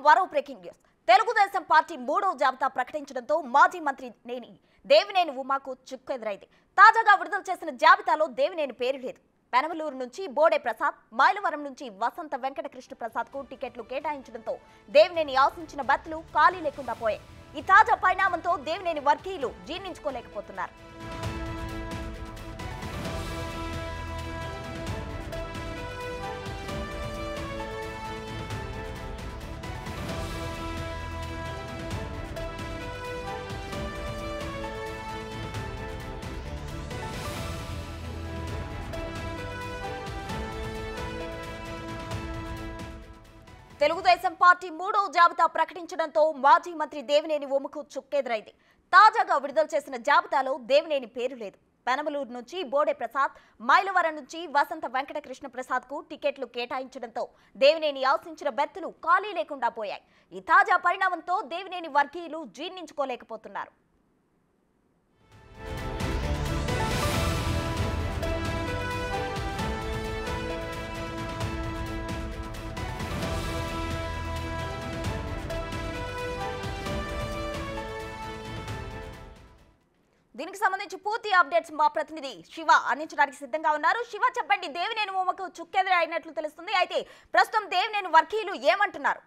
మరో breaking news. Telugu Desam party మూడో జాబితా ప్రకటించడంతో మాజీ మంత్రి దేవినేని ఉమాకు చిక్కెదురైంది. తాజాగా విడుదల చేసిన జాబితాలో దేవినేని పేరు లేదు. పెనమలూరు నుంచి బోడే ప్రసాద్, మైలవరం నుంచి వసంత వెంకటకృష్ణ ప్రసాద్ కు టికెట్లు కేటాయించడంతో దేవినేని ఆశించిన బత్తులు ఖాళీ లేకుండా పోయాయి. ఈ తాజా పరిణామంతో దేవినేని వర్గీయులు జీర్ణించుకోలేకపోతున్నారు. తెలుగుదేశం పార్టీ మూడో జాబితా ప్రకటించడంతో మాజీ మంత్రి దేవినేని ఉమకు చుక్కెదురైంది. తాజాగా విడుదల చేసిన జాబితాలో దేవినేని పేరు లేదు. పెనమలూరు నుంచి బోడే ప్రసాద్, మైలవరం నుంచి వసంత వెంకటకృష్ణ ప్రసాద్ కు టికెట్లు కేటాయించడంతో దేవినేని ఆశించిన బెర్తులు ఖాళీ లేకుండా పోయాయి. ఈ తాజా పరిణామంతో దేవినేని వర్గీయులు జీర్ణించుకోలేకపోతున్నారు. దీనికి సంబంధించి పూర్తి అప్డేట్స్ మా ప్రతినిధి శివ అందించడానికి సిద్ధంగా ఉన్నారు. శివ, చెప్పండి, దేవినేని ఉమకు చుక్కెదురు అయినట్లు తెలుస్తుంది. అయితే ప్రస్తుతం దేవినేని వర్గీయులు ఏమంటున్నారు?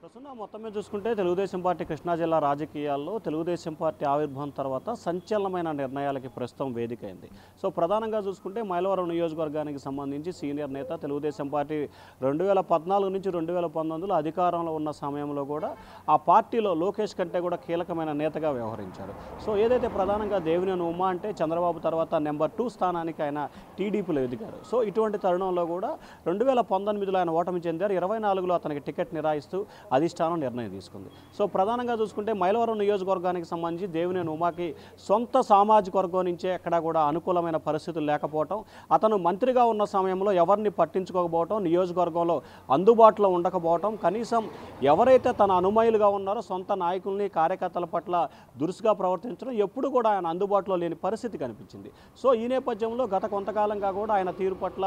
ప్రస్తుతం మొత్తం మీద చూసుకుంటే తెలుగుదేశం పార్టీ కృష్ణా జిల్లా రాజకీయాల్లో తెలుగుదేశం పార్టీ ఆవిర్భావం తర్వాత సంచలనమైన నిర్ణయాలకి ప్రస్తుతం వేదికైంది. సో ప్రధానంగా చూసుకుంటే మైలవరం నియోజకవర్గానికి సంబంధించి సీనియర్ నేత తెలుగుదేశం పార్టీ 2014 నుంచి 2019 అధికారంలో ఉన్న సమయంలో కూడా ఆ పార్టీలో లోకేష్ కంటే కూడా కీలకమైన నేతగా వ్యవహరించారు. సో ఏదైతే ప్రధానంగా దేవినేని ఉమా అంటే చంద్రబాబు తర్వాత నెంబర్ 2 స్థానానికి ఆయన టీడీపీలో ఎదిగారు. సో ఇటువంటి తరుణంలో కూడా 2019లో ఆయన ఓటమి చెందారు. 24లో అతనికి టికెట్ నిరాయిస్తూ అధిష్టానం నిర్ణయం తీసుకుంది. సో ప్రధానంగా చూసుకుంటే మైలవరం నియోజకవర్గానికి సంబంధించి దేవినేని ఉమాకి సొంత సామాజిక వర్గం నుంచే ఎక్కడా కూడా అనుకూలమైన పరిస్థితులు లేకపోవటం, అతను మంత్రిగా ఉన్న సమయంలో ఎవరిని పట్టించుకోకపోవటం, నియోజకవర్గంలో అందుబాటులో ఉండకపోవటం, కనీసం ఎవరైతే తన అనుమాయులుగా ఉన్నారో సొంత నాయకుల్ని కార్యకర్తల పట్ల దురుసుగా ప్రవర్తించడం ఎప్పుడు కూడా ఆయన అందుబాటులో లేని పరిస్థితి కనిపించింది. సో ఈ నేపథ్యంలో గత కొంతకాలంగా కూడా ఆయన తీరు పట్ల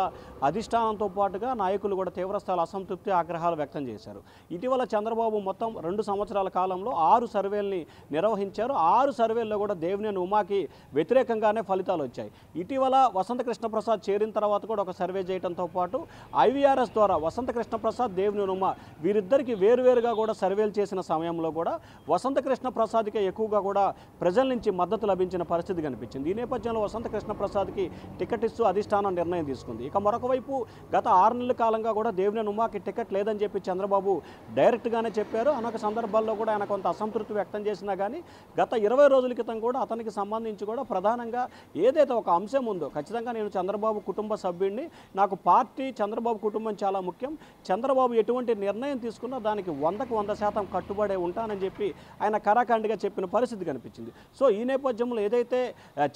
అధిష్టానంతో పాటుగా నాయకులు కూడా తీవ్రస్థాయిలో అసంతృప్తి, ఆగ్రహాలు వ్యక్తం చేశారు. ఇటీవల చంద్రబాబు మొత్తం 2 సంవత్సరాల కాలంలో 6 సర్వేల్ని నిర్వహించారు. 6 సర్వేల్లో కూడా దేవినేని ఉమాకి వ్యతిరేకంగానే ఫలితాలు వచ్చాయి. ఇటీవల వసంత కృష్ణ ప్రసాద్ చేరిన తర్వాత కూడా ఒక సర్వే చేయడంతో పాటు ఐవీఆర్ఎస్ ద్వారా వసంత కృష్ణ ప్రసాద్, దేవినేని ఉమా వీరిద్దరికి వేరువేరుగా కూడా సర్వేలు చేసిన సమయంలో కూడా వసంత కృష్ణ ప్రసాద్కే ఎక్కువగా కూడా ప్రజల నుంచి మద్దతు లభించిన పరిస్థితి కనిపించింది. ఈ నేపథ్యంలో వసంత కృష్ణ ప్రసాద్కి టికెట్ ఇస్తూ అధిష్టానం నిర్ణయం తీసుకుంది. ఇక మరొక వైపు గత 6 నెలల కాలంగా కూడా దేవినేని ఉమాకి టికెట్ లేదని చెప్పి చంద్రబాబు డైరెక్ట్గానే చెప్పారు. అనేక సందర్భాల్లో కూడా ఆయన కొంత అసంతృప్తి వ్యక్తం చేసినా కానీ గత 20 రోజుల క్రితం కూడా అతనికి సంబంధించి కూడా ప్రధానంగా ఏదైతే ఒక అంశం ఉందో, ఖచ్చితంగా నేను చంద్రబాబు కుటుంబ సభ్యుడిని, నాకు పార్టీ చంద్రబాబు కుటుంబం చాలా ముఖ్యం, చంద్రబాబు ఎటువంటి నిర్ణయం తీసుకున్నా దానికి 100కు 100% కట్టుబడే ఉంటానని చెప్పి ఆయన కరాఖండిగా చెప్పిన పరిస్థితి కనిపించింది. సో ఈ నేపథ్యంలో ఏదైతే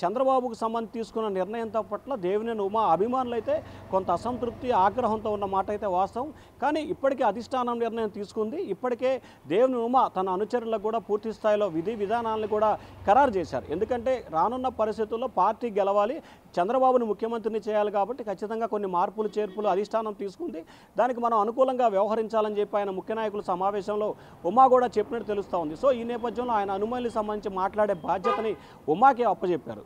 చంద్రబాబుకు సంబంధించి తీసుకున్న నిర్ణయంతో పట్ల దేవినేని ఉమా అభిమానులు అయితే కొంత అసంతృప్తి, ఆగ్రహంతో ఉన్న మాట అయితే వాస్తవం. కానీ ఇప్పటికే అధిష్టానం నిర్ణయం తీసుకుంది. ఇప్పటికే దేవినేని ఉమా తన అనుచరులకు కూడా పూర్తి స్థాయిలో విధి విధానాలను కూడా ఖరారు చేశారు. ఎందుకంటే రానున్న పరిస్థితుల్లో పార్టీ గెలవాలి, చంద్రబాబుని ముఖ్యమంత్రిని చేయాలి కాబట్టి ఖచ్చితంగా కొన్ని మార్పులు చేర్పులు అధిష్టానం తీసుకుంది. దానికి మనం అనుకూలంగా వ్యవహరించాలని చెప్పి ఆయన ముఖ్య నాయకుల సమావేశంలో ఉమా కూడా చెప్పినట్టు తెలుస్తూ ఉంది. సో ఈ నేపథ్యంలో ఆయన అనుమతులకు సంబంధించి మాట్లాడే బాధ్యతని ఉమాకి అప్పచెప్పారు.